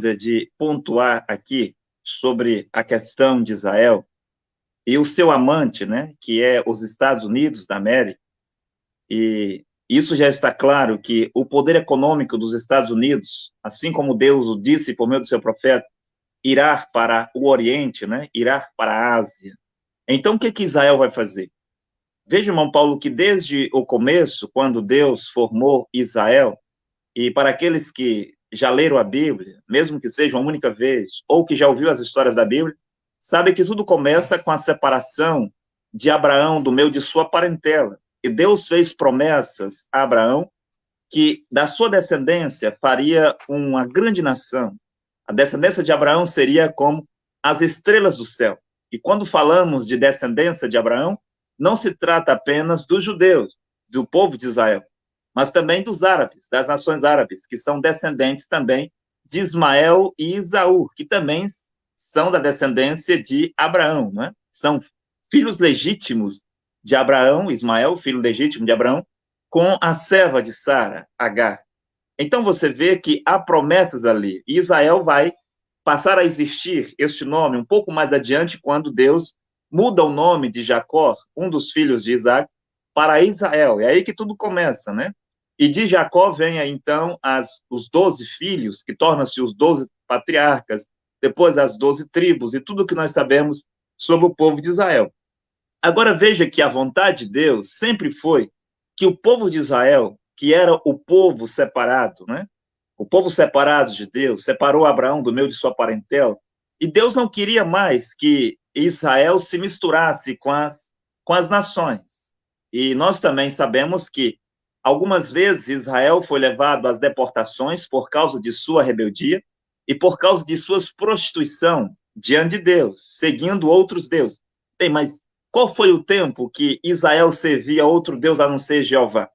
ainda de pontuar aqui sobre a questão de Israel e o seu amante, né, que é os Estados Unidos da América, e isso já está claro que o poder econômico dos Estados Unidos, assim como Deus o disse por meio do seu profeta, irá para o Oriente, né, irá para a Ásia. Então, o que Israel vai fazer? Veja, irmão Paulo, que desde o começo, quando Deus formou Israel, e para aqueles que já leram a Bíblia, mesmo que seja uma única vez, ou que já ouviu as histórias da Bíblia, sabe que tudo começa com a separação de Abraão do meio de sua parentela. E Deus fez promessas a Abraão que da sua descendência faria uma grande nação. A descendência de Abraão seria como as estrelas do céu. E quando falamos de descendência de Abraão, não se trata apenas dos judeus, do povo de Israel, mas também dos árabes, das nações árabes, que são descendentes também de Ismael e Isaú, que também são da descendência de Abraão, né? São filhos legítimos de Abraão, Ismael, filho legítimo de Abraão, com a serva de Sara, Agar. Então você vê que há promessas ali. E Israel vai passar a existir este nome um pouco mais adiante, quando Deus muda o nome de Jacó, um dos filhos de Isaac, para Israel. É aí que tudo começa, né? E de Jacó vem então os 12 filhos, que tornam-se os 12 patriarcas, depois as 12 tribos, e tudo que nós sabemos sobre o povo de Israel. Agora veja que a vontade de Deus sempre foi que o povo de Israel, que era o povo separado, né? O povo separado de Deus, separou Abraão do meio de sua parentela, e Deus não queria mais que Israel se misturasse com as nações. E nós também sabemos que algumas vezes Israel foi levado às deportações por causa de sua rebeldia e por causa de sua prostituição diante de Deus, seguindo outros deuses. Bem, mas qual foi o tempo que Israel servia outro Deus a não ser Jeová?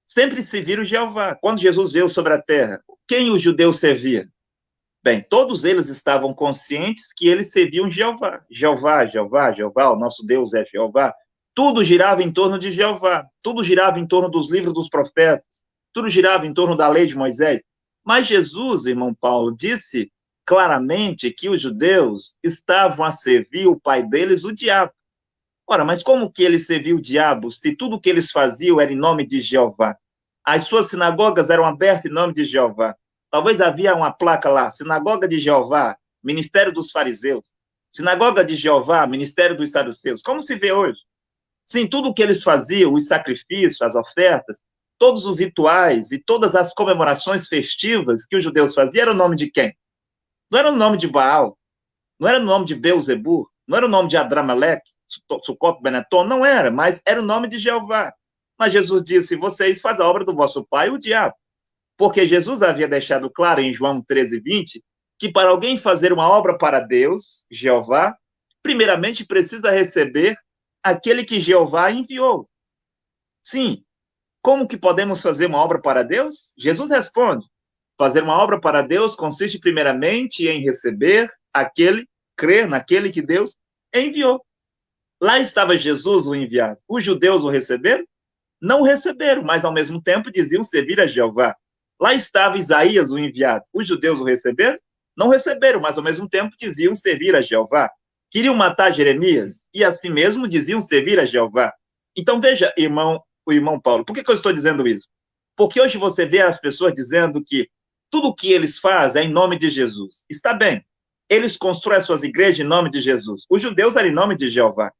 Sempre serviram Jeová. Quando Jesus veio sobre a terra, quem os judeus serviam? Bem, todos eles estavam conscientes que eles serviam Jeová. Jeová, Jeová, Jeová, o nosso Deus é Jeová. Tudo girava em torno de Jeová. Tudo girava em torno dos livros dos profetas. Tudo girava em torno da lei de Moisés. Mas Jesus, irmão Paulo, disse claramente que os judeus estavam a servir o pai deles, o diabo. Ora, mas como que eles serviam o diabo se tudo que eles faziam era em nome de Jeová? As suas sinagogas eram abertas em nome de Jeová. Talvez havia uma placa lá, Sinagoga de Jeová, Ministério dos Fariseus. Sinagoga de Jeová, Ministério dos Saduceus. Como se vê hoje? Sim, tudo o que eles faziam, os sacrifícios, as ofertas, todos os rituais e todas as comemorações festivas que os judeus faziam, era o nome de quem? Não era o nome de Baal, não era o nome de Beuzebu, não era o nome de Adrameleque, Sucoto Beneton, não era, mas era o nome de Jeová. Mas Jesus disse, vocês fazem a obra do vosso pai, o diabo. Porque Jesus havia deixado claro em João 13:20, que para alguém fazer uma obra para Deus, Jeová, primeiramente precisa receber aquele que Jeová enviou. Sim, como que podemos fazer uma obra para Deus? Jesus responde, fazer uma obra para Deus consiste primeiramente em receber crer naquele que Deus enviou. Lá estava Jesus, o enviado. Os judeus o receberam? Não o receberam, mas ao mesmo tempo diziam servir a Jeová. Lá estava Isaías, o enviado. Os judeus o receberam? Não receberam, mas ao mesmo tempo diziam servir a Jeová. Queriam matar Jeremias e assim mesmo diziam servir a Jeová. Então veja, o irmão Paulo, por que eu estou dizendo isso? Porque hoje você vê as pessoas dizendo que tudo o que eles fazem é em nome de Jesus. Está bem, eles constroem as suas igrejas em nome de Jesus. Os judeus eram em nome de Jeová.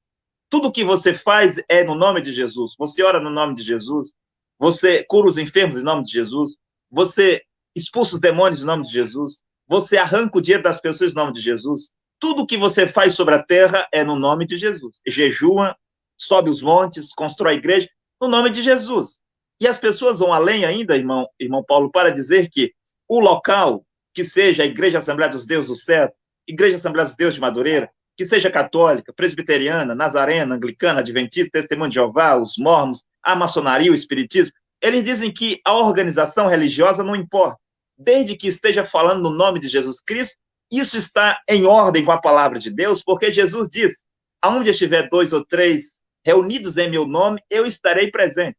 Tudo o que você faz é no nome de Jesus. Você ora no nome de Jesus. Você cura os enfermos em nome de Jesus. Você expulsa os demônios em nome de Jesus. Você arranca o dinheiro das pessoas em nome de Jesus. Tudo o que você faz sobre a terra é no nome de Jesus. Jejua, sobe os montes, constrói a igreja no nome de Jesus. E as pessoas vão além ainda, irmão Paulo, para dizer que o local, que seja a Igreja Assembleia dos Deuses do Céu, Igreja Assembleia dos Deuses de Madureira, que seja católica, presbiteriana, nazarena, anglicana, adventista, testemunho de Jeová, os mormons, a maçonaria, o espiritismo, eles dizem que a organização religiosa não importa. Desde que esteja falando no nome de Jesus Cristo, isso está em ordem com a palavra de Deus, porque Jesus disse, aonde estiver 2 ou 3 reunidos em meu nome, eu estarei presente.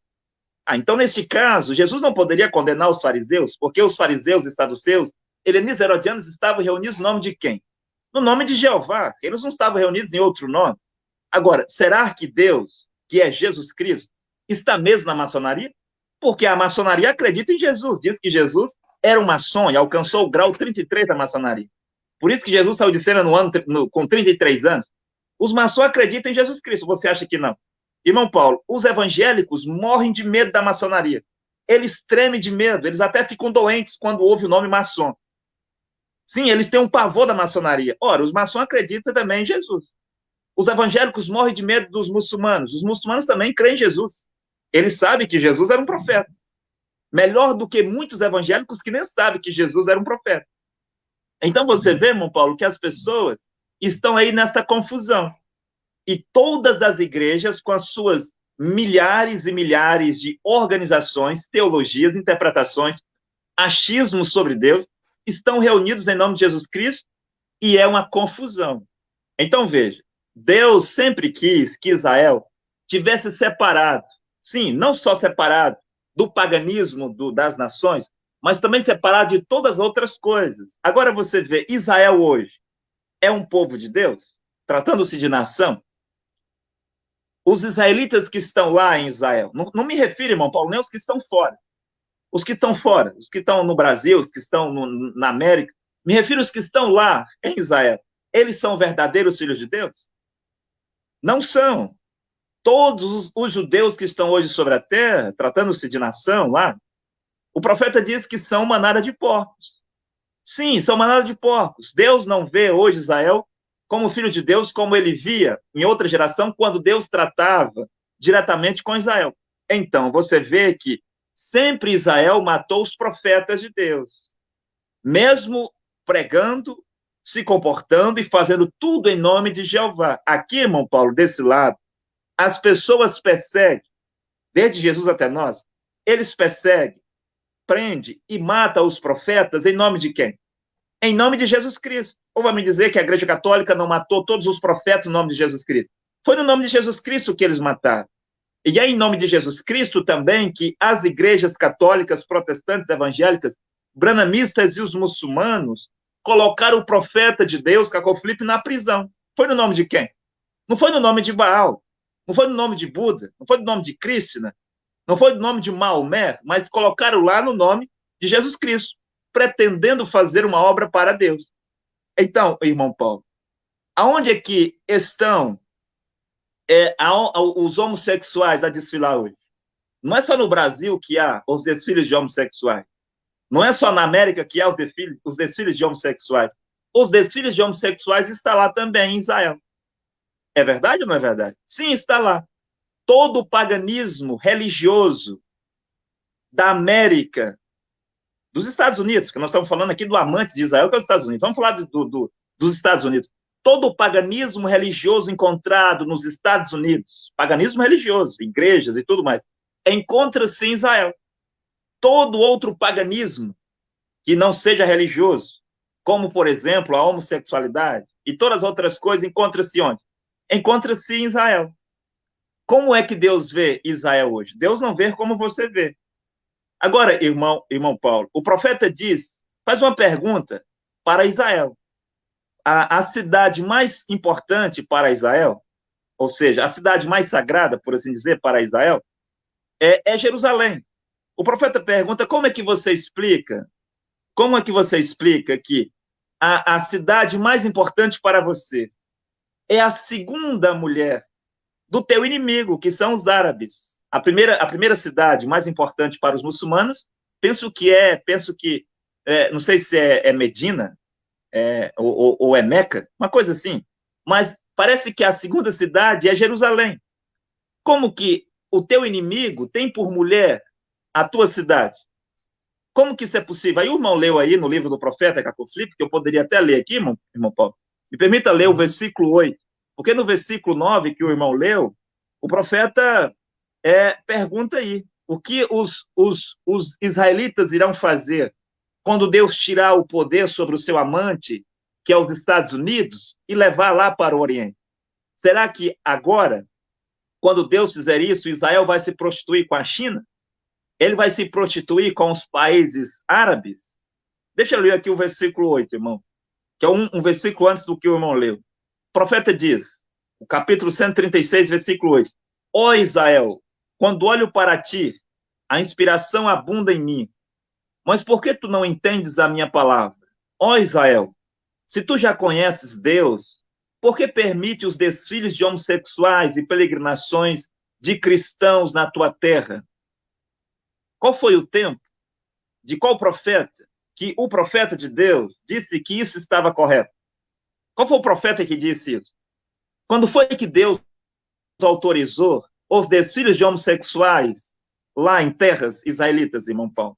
Então, nesse caso, Jesus não poderia condenar os fariseus, porque os fariseus e saduceus, helenistas herodianos estavam reunidos no nome de quem? No nome de Jeová. Eles não estavam reunidos em outro nome. Agora, será que Deus, que é Jesus Cristo, está mesmo na maçonaria? Porque a maçonaria acredita em Jesus, diz que Jesus era um maçom e alcançou o grau 33 da maçonaria. Por isso que Jesus saiu de cena com 33 anos. Os maçons acreditam em Jesus Cristo, você acha que não? Irmão Paulo, os evangélicos morrem de medo da maçonaria. Eles tremem de medo, eles até ficam doentes quando ouvem o nome maçom. Sim, eles têm um pavor da maçonaria. Ora, os maçons acreditam também em Jesus. Os evangélicos morrem de medo dos muçulmanos. Os muçulmanos também creem em Jesus. Eles sabem que Jesus era um profeta. Melhor do que muitos evangélicos que nem sabem que Jesus era um profeta. Então você vê, irmão Paulo, que as pessoas estão aí nessa confusão. E todas as igrejas, com as suas milhares e milhares de organizações, teologias, interpretações, achismos sobre Deus, estão reunidos em nome de Jesus Cristo e é uma confusão. Então veja, Deus sempre quis que Israel tivesse separado, sim, não só separado do paganismo das nações, mas também separado de todas as outras coisas. Agora você vê, Israel hoje é um povo de Deus, tratando-se de nação. Os israelitas que estão lá em Israel, não me refiro, irmão Paulo, nem os que estão fora. Os que estão fora, os que estão no Brasil, os que estão na América, me refiro aos que estão lá em Israel. Eles são verdadeiros filhos de Deus? Não são. Todos os judeus que estão hoje sobre a terra, tratando-se de nação lá, o profeta diz que são manada de porcos. Sim, são manada de porcos. Deus não vê hoje Israel como filho de Deus, como ele via em outra geração, quando Deus tratava diretamente com Israel. Então, você vê que sempre Israel matou os profetas de Deus, mesmo pregando, se comportando e fazendo tudo em nome de Jeová. Aqui, irmão Paulo, desse lado, as pessoas perseguem, desde Jesus até nós, eles perseguem, prendem e matam os profetas em nome de quem? Em nome de Jesus Cristo. Ou vai me dizer que a Igreja Católica não matou todos os profetas no nome de Jesus Cristo? Foi no nome de Jesus Cristo que eles mataram. E é em nome de Jesus Cristo também que as igrejas católicas, protestantes, evangélicas, branamistas e os muçulmanos colocaram o profeta de Deus, Cacau Filipe, na prisão. Foi no nome de quem? Não foi no nome de Baal, não foi no nome de Buda, não foi no nome de Krishna, não foi no nome de Maomé, mas colocaram lá no nome de Jesus Cristo, pretendendo fazer uma obra para Deus. Então, irmão Paulo, aonde é que estão os homossexuais a desfilar hoje? Não é só no Brasil que há os desfiles de homossexuais. Não é só na América que há os desfiles de homossexuais. Os desfiles de homossexuais estão lá também em Israel. É verdade ou não é verdade? Sim, está lá. Todo o paganismo religioso da América, dos Estados Unidos, que nós estamos falando aqui do amante de Israel, que é os Estados Unidos. Vamos falar dos Estados Unidos. Todo o paganismo religioso encontrado nos Estados Unidos, paganismo religioso, igrejas e tudo mais, encontra-se em Israel. Todo outro paganismo que não seja religioso, como, por exemplo, a homossexualidade e todas as outras coisas, encontra-se onde? Encontra-se em Israel. Como é que Deus vê Israel hoje? Deus não vê como você vê. Agora, irmão Paulo, o profeta faz uma pergunta para Israel. A cidade mais importante para Israel, ou seja, a cidade mais sagrada, por assim dizer, para Israel, é Jerusalém. O profeta pergunta, como é que você explica que a cidade mais importante para você é a segunda mulher do teu inimigo, que são os árabes? A primeira cidade mais importante para os muçulmanos, penso que não sei se é Medina, ou é Meca, uma coisa assim, mas parece que a segunda cidade é Jerusalém. Como que o teu inimigo tem por mulher a tua cidade? Como que isso é possível? Aí o irmão leu aí no livro do profeta Cacau Filipe, que eu poderia até ler aqui, irmão Paulo. Me permita ler o versículo 8, porque no versículo 9 que o irmão leu, o profeta pergunta aí, o que os israelitas irão fazer quando Deus tirar o poder sobre o seu amante, que é os Estados Unidos, e levar lá para o Oriente? Será que agora, quando Deus fizer isso, Israel vai se prostituir com a China? Ele vai se prostituir com os países árabes? Deixa eu ler aqui o versículo 8, irmão, que é um versículo antes do que o irmão leu. O profeta diz, o capítulo 136, versículo 8, ó Israel, quando olho para ti, a inspiração abunda em mim, mas por que tu não entendes a minha palavra? Ó Israel, se tu já conheces Deus, por que permite os desfiles de homossexuais e peregrinações de cristãos na tua terra? Qual foi o tempo de qual profeta que o profeta de Deus disse que isso estava correto? Qual foi o profeta que disse isso? Quando foi que Deus autorizou os desfiles de homossexuais lá em terras israelitas, irmão Paulo?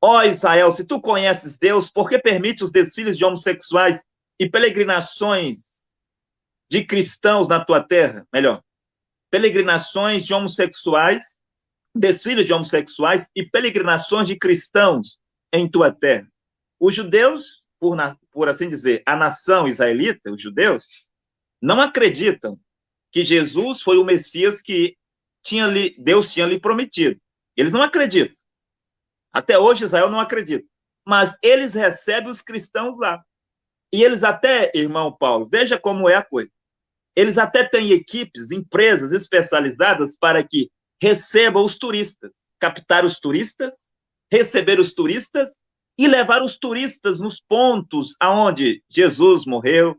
Ó Israel, se tu conheces Deus, por que permite os desfiles de homossexuais e peregrinações de cristãos na tua terra? Melhor, peregrinações de homossexuais, desfiles de homossexuais e peregrinações de cristãos em tua terra. Os judeus, por assim dizer, a nação israelita, os judeus, não acreditam que Jesus foi o Messias que Deus tinha lhe prometido. Eles não acreditam. Até hoje Israel não acredita. Mas eles recebem os cristãos lá. E eles até, irmão Paulo, veja como é a coisa. Eles até têm equipes, empresas especializadas para que recebam os turistas, captar os turistas, receber os turistas e levar os turistas nos pontos aonde Jesus morreu,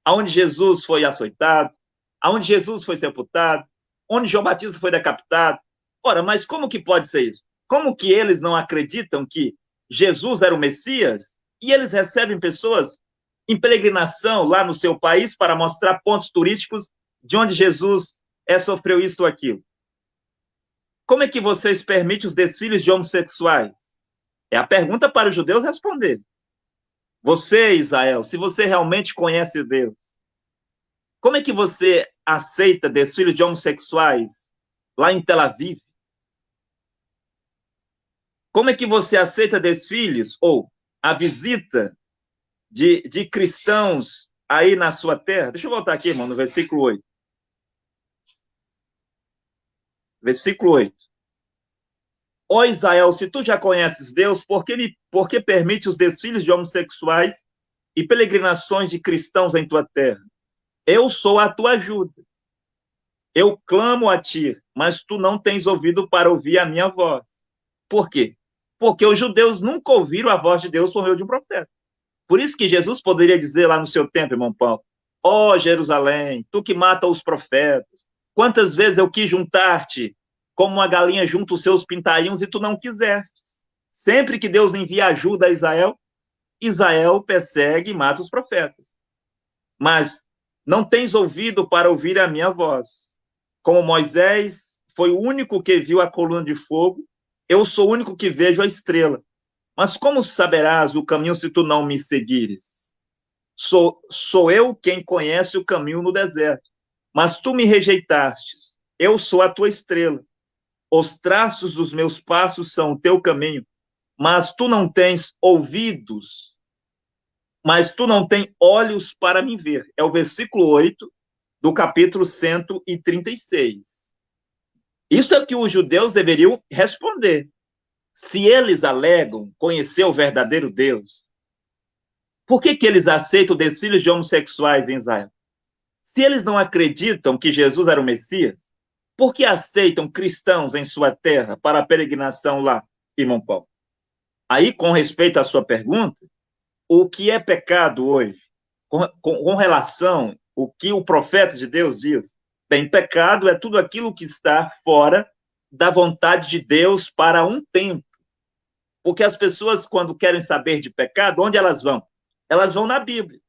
aonde Jesus foi açoitado, aonde Jesus foi sepultado, onde João Batista foi decapitado. Ora, mas como que pode ser isso? Como que eles não acreditam que Jesus era o Messias e eles recebem pessoas em peregrinação lá no seu país para mostrar pontos turísticos de onde Jesus sofreu isto ou aquilo? Como é que vocês permitem os desfiles de homossexuais? É a pergunta para os judeus responder. Você, Israel, se você realmente conhece Deus, como é que você aceita desfiles de homossexuais lá em Tel Aviv? Como é que você aceita desfiles ou a visita de cristãos aí na sua terra? Deixa eu voltar aqui, irmão, no versículo 8. Versículo 8. Ó Israel, se tu já conheces Deus, por que permite os desfiles de homossexuais e peregrinações de cristãos em tua terra? Eu sou a tua ajuda. Eu clamo a ti, mas tu não tens ouvido para ouvir a minha voz. Por quê? Porque os judeus nunca ouviram a voz de Deus por meio de um profeta. Por isso que Jesus poderia dizer lá no seu tempo, irmão Paulo, ó Jerusalém, tu que mata os profetas, quantas vezes eu quis juntar-te como uma galinha junta os seus pintainhos e tu não quiseste. Sempre que Deus envia ajuda a Israel, Israel persegue e mata os profetas. Mas não tens ouvido para ouvir a minha voz. Como Moisés foi o único que viu a coluna de fogo, eu sou o único que vejo a estrela. Mas como saberás o caminho se tu não me seguires? Sou eu quem conhece o caminho no deserto. Mas tu me rejeitastes. Eu sou a tua estrela. Os traços dos meus passos são o teu caminho. Mas tu não tens ouvidos. Mas tu não tens olhos para me ver. É o versículo 8 do capítulo 136. Isso é o que os judeus deveriam responder. Se eles alegam conhecer o verdadeiro Deus, por que eles aceitam o desfile de homossexuais em Israel? Se eles não acreditam que Jesus era o Messias, por que aceitam cristãos em sua terra para a peregrinação lá, irmão Paulo? Aí, com respeito à sua pergunta, o que é pecado hoje, com relação ao que o profeta de Deus diz? Bem, pecado é tudo aquilo que está fora da vontade de Deus para um tempo. Porque as pessoas, quando querem saber de pecado, onde elas vão? Elas vão na Bíblia.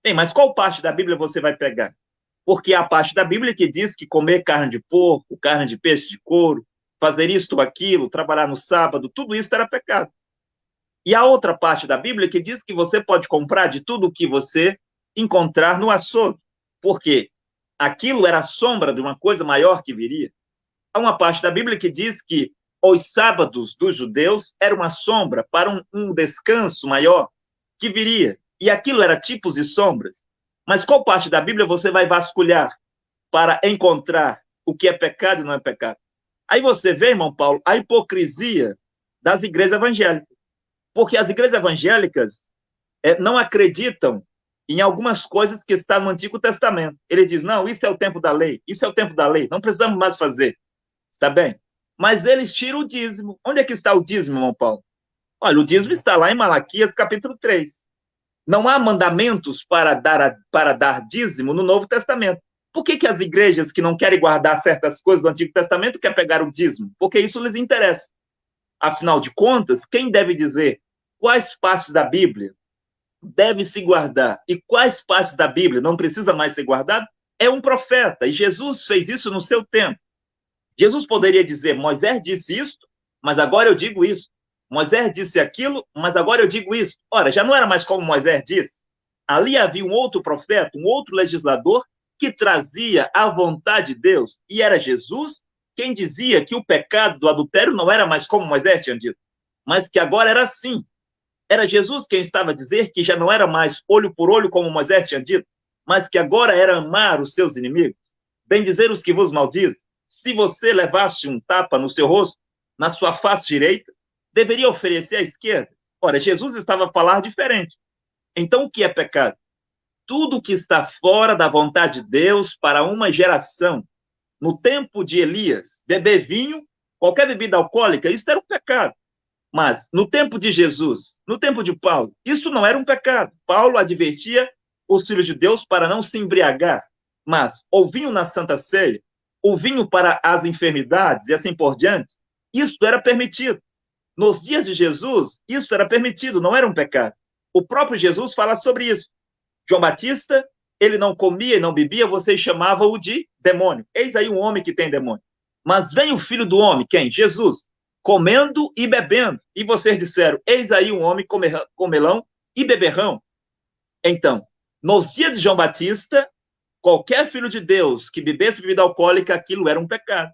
Bem, mas qual parte da Bíblia você vai pegar? Porque a parte da Bíblia que diz que comer carne de porco, carne de peixe de couro, fazer isto ou aquilo, trabalhar no sábado, tudo isso era pecado. E a outra parte da Bíblia que diz que você pode comprar de tudo o que você encontrar no açougue. Porque aquilo era a sombra de uma coisa maior que viria. Há uma parte da Bíblia que diz que os sábados dos judeus era uma sombra para um descanso maior que viria. E aquilo era tipos e sombras. Mas qual parte da Bíblia você vai vasculhar para encontrar o que é pecado e não é pecado? Aí você vê, irmão Paulo, a hipocrisia das igrejas evangélicas. Porque as igrejas evangélicas não acreditam em algumas coisas que estão no Antigo Testamento. Ele diz, não, isso é o tempo da lei, isso é o tempo da lei, não precisamos mais fazer. Está bem? Mas eles tiram o dízimo. Onde é que está o dízimo, irmão Paulo? Olha, o dízimo está lá em Malaquias, capítulo 3. Não há mandamentos para dar dízimo no Novo Testamento. Por que as igrejas que não querem guardar certas coisas do Antigo Testamento querem pegar o dízimo? Porque isso lhes interessa. Afinal de contas, quem deve dizer quais partes da Bíblia deve se guardar e quais partes da Bíblia não precisa mais ser guardado é um profeta. E Jesus fez isso no seu tempo. Jesus poderia dizer, Moisés disse isso, mas agora eu digo isso. Moisés disse aquilo, mas agora eu digo isso. Ora, já não era mais como Moisés disse. Ali havia um outro profeta, um outro legislador que trazia a vontade de Deus. E era Jesus quem dizia que o pecado do adultério não era mais como Moisés tinha dito, mas que agora era assim. Era Jesus quem estava a dizer que já não era mais olho por olho como Moisés tinha dito, mas que agora era amar os seus inimigos, bendizer os que vos maldizem. Se você levasse um tapa no seu rosto, na sua face direita, deveria oferecer à esquerda. Ora, Jesus estava a falar diferente. Então, o que é pecado? Tudo que está fora da vontade de Deus para uma geração. No tempo de Elias, beber vinho, qualquer bebida alcoólica, isso era um pecado. Mas, no tempo de Jesus, no tempo de Paulo, isso não era um pecado. Paulo advertia os filhos de Deus para não se embriagar. Mas, o vinho na Santa Ceia, o vinho para as enfermidades e assim por diante, isso era permitido. Nos dias de Jesus, isso era permitido, não era um pecado. O próprio Jesus fala sobre isso. João Batista, ele não comia e não bebia, vocês chamavam-o de demônio. Eis aí um homem que tem demônio. Mas vem o filho do homem, quem? Jesus, comendo e bebendo. E vocês disseram, eis aí um homem comelão e beberrão. Então, nos dias de João Batista, qualquer filho de Deus que bebesse bebida alcoólica, aquilo era um pecado.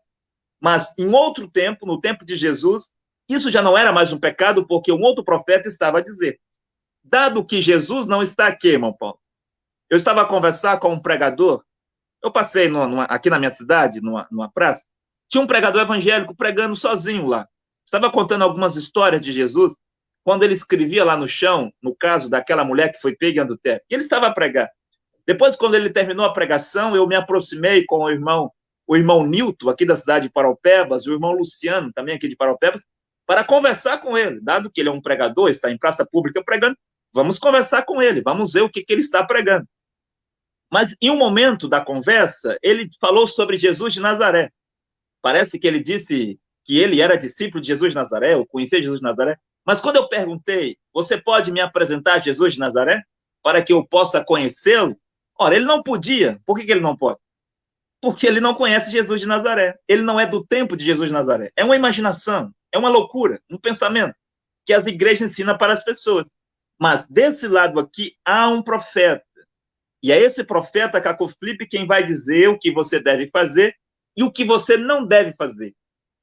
Mas em outro tempo, no tempo de Jesus, isso já não era mais um pecado, porque um outro profeta estava a dizer. Dado que Jesus não está aqui, irmão Paulo, eu estava a conversar com um pregador, eu passei aqui na minha cidade, numa praça, tinha um pregador evangélico pregando sozinho lá. Estava contando algumas histórias de Jesus, quando ele escrevia lá no chão, no caso daquela mulher que foi pega em adultério. E ele estava a pregar. Depois, quando ele terminou a pregação, eu me aproximei com o irmão Nilton, aqui da cidade de Paraupebas, o irmão Luciano, também aqui de Paraupebas, para conversar com ele. Dado que ele é um pregador, está em praça pública pregando, vamos conversar com ele, vamos ver o que ele está pregando. Mas, em um momento da conversa, ele falou sobre Jesus de Nazaré. Parece que ele disse que ele era discípulo de Jesus de Nazaré, ou conhecia Jesus de Nazaré. Mas quando eu perguntei, você pode me apresentar Jesus de Nazaré, para que eu possa conhecê-lo? Ora, ele não podia. Por que ele não pode? Porque ele não conhece Jesus de Nazaré. Ele não é do tempo de Jesus de Nazaré. É uma imaginação, é uma loucura, um pensamento que as igrejas ensinam para as pessoas. Mas desse lado aqui há um profeta. E é esse profeta, Caco Felipe, quem vai dizer o que você deve fazer e o que você não deve fazer.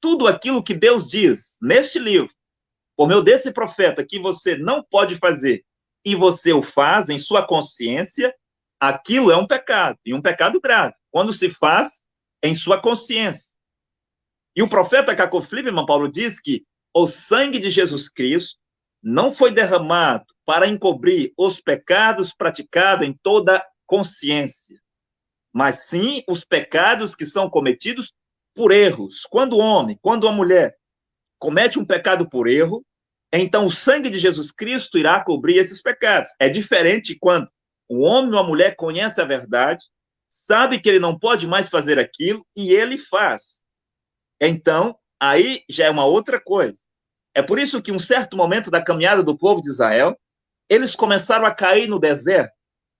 Tudo aquilo que Deus diz neste livro, por meio desse profeta, que você não pode fazer e você o faz em sua consciência, aquilo é um pecado, e um pecado grave, quando se faz em sua consciência. E o profeta Caco Felipe, irmão Paulo, diz que o sangue de Jesus Cristo não foi derramado para encobrir os pecados praticados em toda consciência, mas sim os pecados que são cometidos por erros. Quando o homem, quando a mulher comete um pecado por erro, então o sangue de Jesus Cristo irá cobrir esses pecados. É diferente quando um homem ou uma mulher conhece a verdade, sabe que ele não pode mais fazer aquilo e ele faz. Então, aí já é uma outra coisa. É por isso que, em um certo momento da caminhada do povo de Israel, eles começaram a cair no deserto.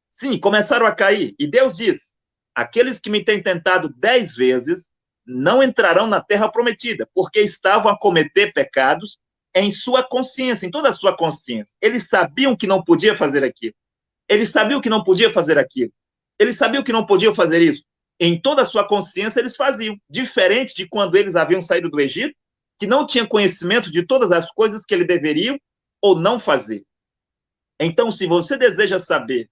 Sim, começaram a cair. E Deus diz, aqueles que me têm tentado 10 vezes não entrarão na terra prometida, porque estavam a cometer pecados em sua consciência, em toda a sua consciência. Eles sabiam que não podia fazer aquilo. Eles sabiam que não podia fazer aquilo. Eles sabiam que não podiam fazer isso. Em toda a sua consciência, eles faziam. Diferente de quando eles haviam saído do Egito, que não tinham conhecimento de todas as coisas que eles deveriam ou não fazer. Então, se você deseja saber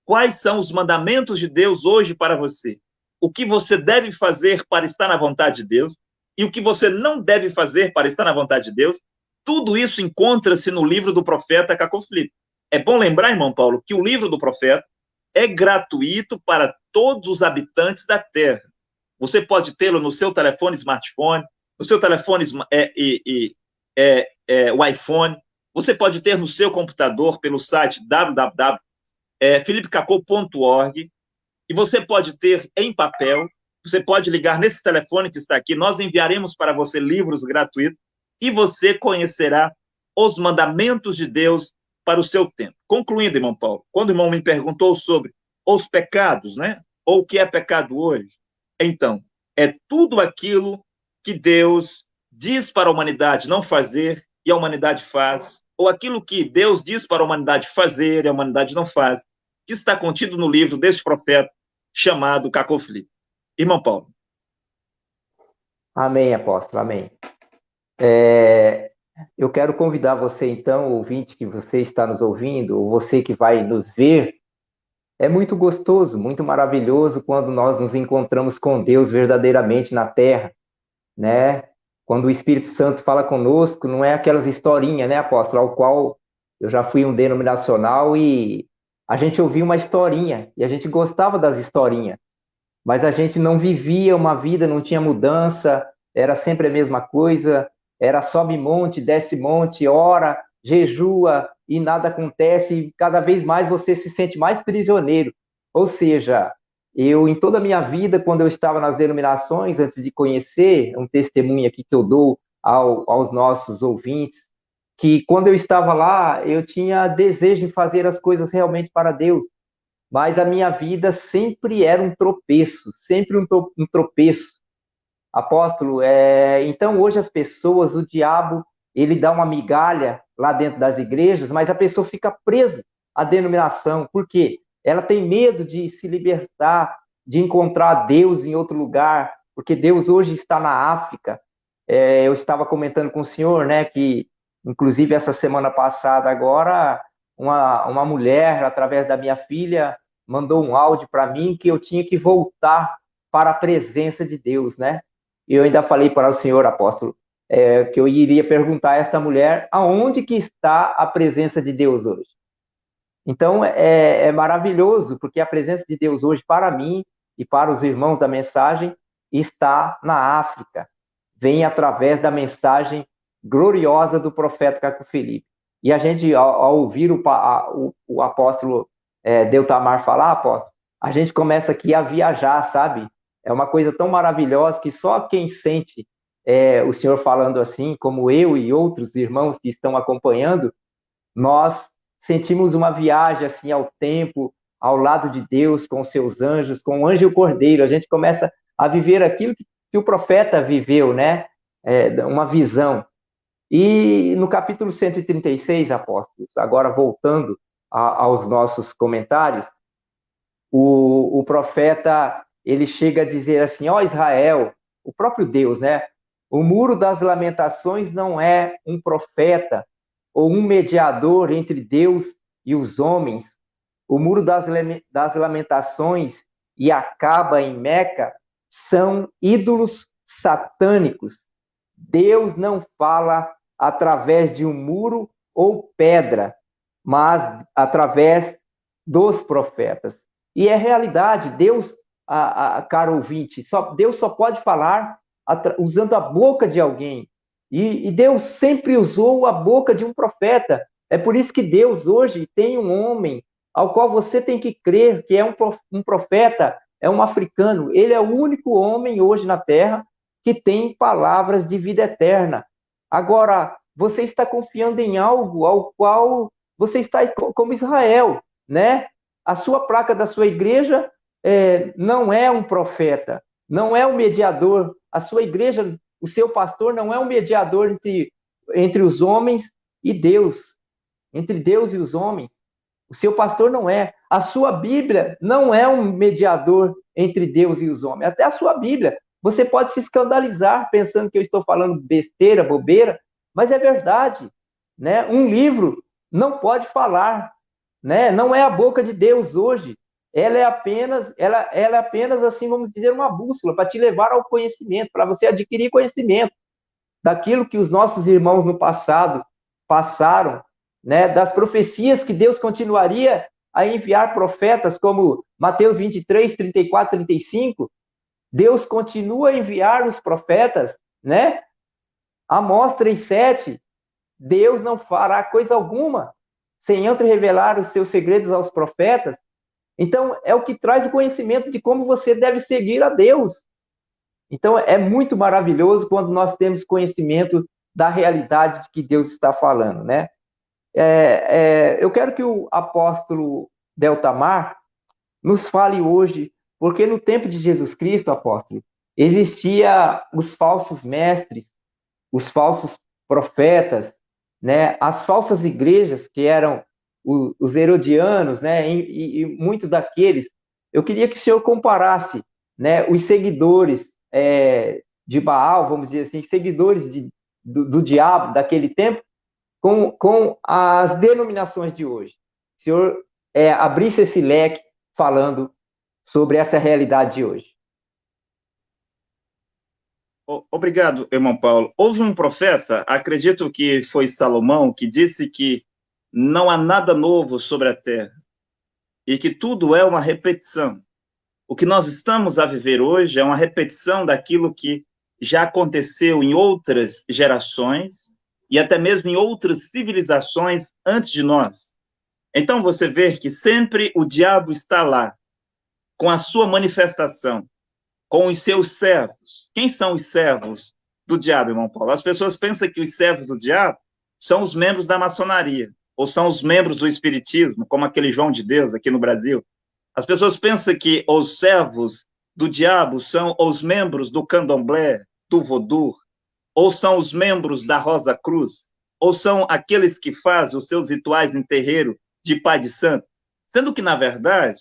quais são os mandamentos de Deus hoje para você, o que você deve fazer para estar na vontade de Deus e o que você não deve fazer para estar na vontade de Deus, Tudo isso encontra-se no livro do profeta Cacofilipe. É bom lembrar, irmão Paulo, que o livro do profeta é gratuito para todos os habitantes da Terra. Você pode tê-lo no seu telefone smartphone, no seu telefone o iPhone, você pode ter no seu computador pelo site www.philipecacô.org, e você pode ter em papel, você pode ligar nesse telefone que está aqui, nós enviaremos para você livros gratuitos e você conhecerá os mandamentos de Deus para o seu tempo. Concluindo, irmão Paulo, quando o irmão me perguntou sobre os pecados, né? Ou o que é pecado hoje, então, é tudo aquilo que Deus diz para a humanidade não fazer e a humanidade faz, ou aquilo que Deus diz para a humanidade fazer e a humanidade não faz, que está contido no livro deste profeta chamado Cacofilipe. Irmão Paulo. Amém, apóstolo, amém. Eu quero convidar você, então, ouvinte, que você está nos ouvindo, ou você que vai nos ver. É muito gostoso, muito maravilhoso quando nós nos encontramos com Deus verdadeiramente na terra, né? Quando o Espírito Santo fala conosco, não é aquelas historinhas, né, apóstolo, ao qual eu já fui um denominacional e a gente ouvia uma historinha e a gente gostava das historinhas, mas a gente não vivia uma vida, não tinha mudança, era sempre a mesma coisa, era sobe monte, desce monte, ora, jejua e nada acontece, e cada vez mais você se sente mais prisioneiro. Ou seja, eu, em toda a minha vida, quando eu estava nas denominações, antes de conhecer, um testemunho aqui que eu dou aos nossos ouvintes, que quando eu estava lá, eu tinha desejo de fazer as coisas realmente para Deus, mas a minha vida sempre era um tropeço, sempre um tropeço. Apóstolo, então hoje as pessoas, o diabo, ele dá uma migalha lá dentro das igrejas, mas a pessoa fica presa à denominação. Por quê? Ela tem medo de se libertar, de encontrar Deus em outro lugar, porque Deus hoje está na África. Eu estava comentando com o senhor, né, que inclusive essa semana passada agora, uma mulher, através da minha filha, mandou um áudio para mim que eu tinha que voltar para a presença de Deus, né? E eu ainda falei para o senhor, apóstolo, que eu iria perguntar a esta mulher aonde que está a presença de Deus hoje. Então, é maravilhoso, porque a presença de Deus hoje, para mim e para os irmãos da mensagem, está na África. Vem através da mensagem gloriosa do profeta Caco Felipe. E a gente, ao ouvir o apóstolo Deltamar falar, apóstolo, a gente começa aqui a viajar, sabe? É uma coisa tão maravilhosa que só quem sente o senhor falando assim, como eu e outros irmãos que estão acompanhando, nós sentimos uma viagem assim ao tempo, ao lado de Deus, com seus anjos, com o anjo e o cordeiro. A gente começa a viver aquilo que o profeta viveu, né? Uma visão. E no capítulo 136, apóstolos, agora voltando aos nossos comentários, o profeta, ele chega a dizer assim, ó Israel, o próprio Deus, né? O muro das lamentações não é um profeta ou um mediador entre Deus e os homens. O muro das lamentações e acaba em Meca são ídolos satânicos. Deus não fala através de um muro ou pedra, mas através dos profetas. E é realidade, Deus, caro ouvinte, Deus só pode falar usando a boca de alguém. E Deus sempre usou a boca de um profeta. É por isso que Deus hoje tem um homem ao qual você tem que crer que é um profeta, é um africano. Ele é o único homem hoje na Terra que tem palavras de vida eterna. Agora, você está confiando em algo ao qual você está como Israel, né? A sua placa da sua igreja não é um profeta, não é um mediador. A sua igreja, o seu pastor não é um mediador entre os homens e Deus, entre Deus e os homens. O seu pastor não é. A sua Bíblia não é um mediador entre Deus e os homens. Até a sua Bíblia. Você pode se escandalizar pensando que eu estou falando besteira, bobeira, mas é verdade, né? Um livro não pode falar, né? Não é a boca de Deus hoje. Ela é apenas assim, vamos dizer, uma bússola para te levar ao conhecimento, para você adquirir conhecimento. daquilo que os nossos irmãos no passado passaram, né, das profecias que Deus continuaria a enviar profetas, como Mateus 23, 34, 35, Deus continua a enviar os profetas, né? Amós 3:7, Deus não fará coisa alguma sem antes revelar os seus segredos aos profetas. Então, é o que traz o conhecimento de como você deve seguir a Deus. Então, é muito maravilhoso quando nós temos conhecimento da realidade de que Deus está falando, né? Eu quero que o apóstolo Deltamar nos fale hoje, porque no tempo de Jesus Cristo, apóstolo, existia os falsos mestres, os falsos profetas, né? As falsas igrejas, que eram os herodianos, né? E muitos daqueles. Eu queria que o senhor comparasse, né, os seguidores de Baal, vamos dizer assim, seguidores do diabo daquele tempo, com as denominações de hoje. O senhor abrisse esse leque falando sobre essa realidade de hoje. Obrigado, irmão Paulo. Houve um profeta, acredito que foi Salomão, que disse que não há nada novo sobre a terra e que tudo é uma repetição. O que nós estamos a viver hoje é uma repetição daquilo que já aconteceu em outras gerações e até mesmo em outras civilizações antes de nós. Então você vê que sempre o diabo está lá, com a sua manifestação, com os seus servos. Quem são os servos do diabo, irmão Paulo? As pessoas pensam que os servos do diabo são os membros da maçonaria, ou são os membros do espiritismo, como aquele João de Deus aqui no Brasil. As pessoas pensam que os servos do diabo são os membros do candomblé, do vodú, ou são os membros da Rosa Cruz, ou são aqueles que fazem os seus rituais em terreiro de pai de santo, sendo que, na verdade,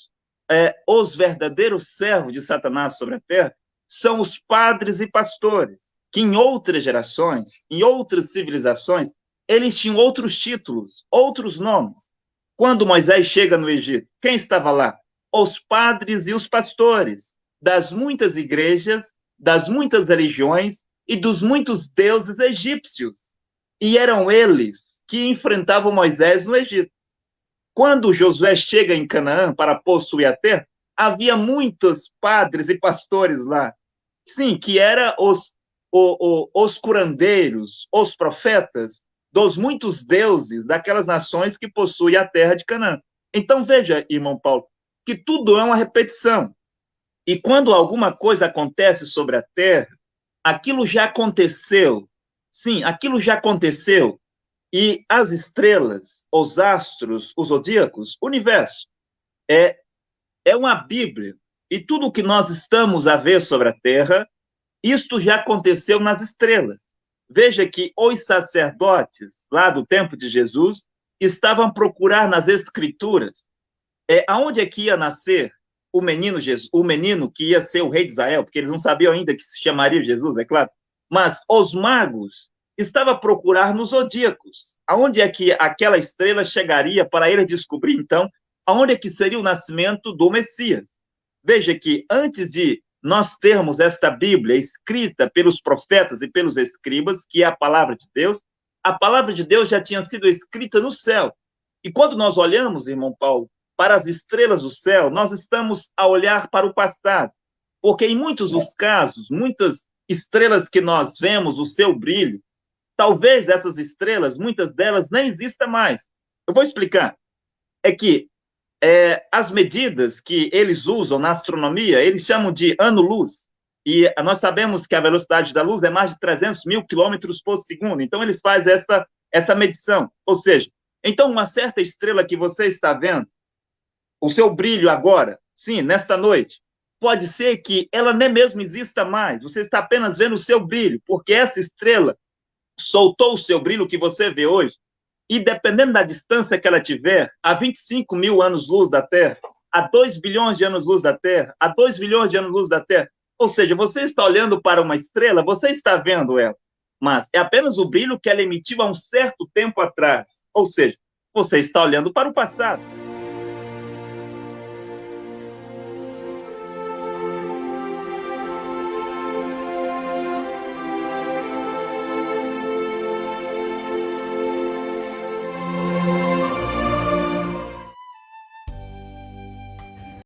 os verdadeiros servos de Satanás sobre a terra são os padres e pastores, que em outras gerações, em outras civilizações, eles tinham outros títulos, outros nomes. Quando Moisés chega no Egito, quem estava lá? Os padres e os pastores das muitas igrejas, das muitas religiões e dos muitos deuses egípcios. E eram eles que enfrentavam Moisés no Egito. Quando Josué chega em Canaã para possuir a terra, havia muitos padres e pastores lá. Sim, que eram os curandeiros, os profetas dos muitos deuses daquelas nações que possuem a terra de Canaã. Então, veja, irmão Paulo, que tudo é uma repetição. E quando alguma coisa acontece sobre a terra, aquilo já aconteceu. Sim, aquilo já aconteceu. E as estrelas, os astros, os zodíacos, o universo, é uma Bíblia. E tudo o que nós estamos a ver sobre a Terra, isto já aconteceu nas estrelas. Veja que os sacerdotes, lá do tempo de Jesus, estavam a procurar nas Escrituras aonde é que ia nascer o menino Jesus, o menino que ia ser o rei de Israel, porque eles não sabiam ainda que se chamaria Jesus, é claro. Mas os magos estavam a procurar nos zodíacos, aonde é que aquela estrela chegaria para eles descobrir, então, aonde é que seria o nascimento do Messias. Veja que antes de nós termos esta Bíblia escrita pelos profetas e pelos escribas, que é a palavra de Deus já tinha sido escrita no céu. E quando nós olhamos, irmão Paulo, para as estrelas do céu, nós estamos a olhar para o passado, porque em muitos dos casos, muitas estrelas que nós vemos, o seu brilho, talvez essas estrelas, muitas delas nem existam mais. Eu vou explicar. É que as medidas que eles usam na astronomia, eles chamam de ano-luz, e nós sabemos que a velocidade da luz é mais de 300 mil quilômetros por segundo, então eles fazem essa medição, ou seja, então uma certa estrela que você está vendo, o seu brilho agora, sim, nesta noite, pode ser que ela nem mesmo exista mais, você está apenas vendo o seu brilho, porque essa estrela soltou o seu brilho que você vê hoje, e dependendo da distância que ela tiver, a 25 mil anos-luz da Terra, a 2 bilhões de anos-luz da Terra, a 2 bilhões de anos-luz da Terra, ou seja, você está olhando para uma estrela, você está vendo ela, mas é apenas o brilho que ela emitiu há um certo tempo atrás, ou seja, você está olhando para o passado.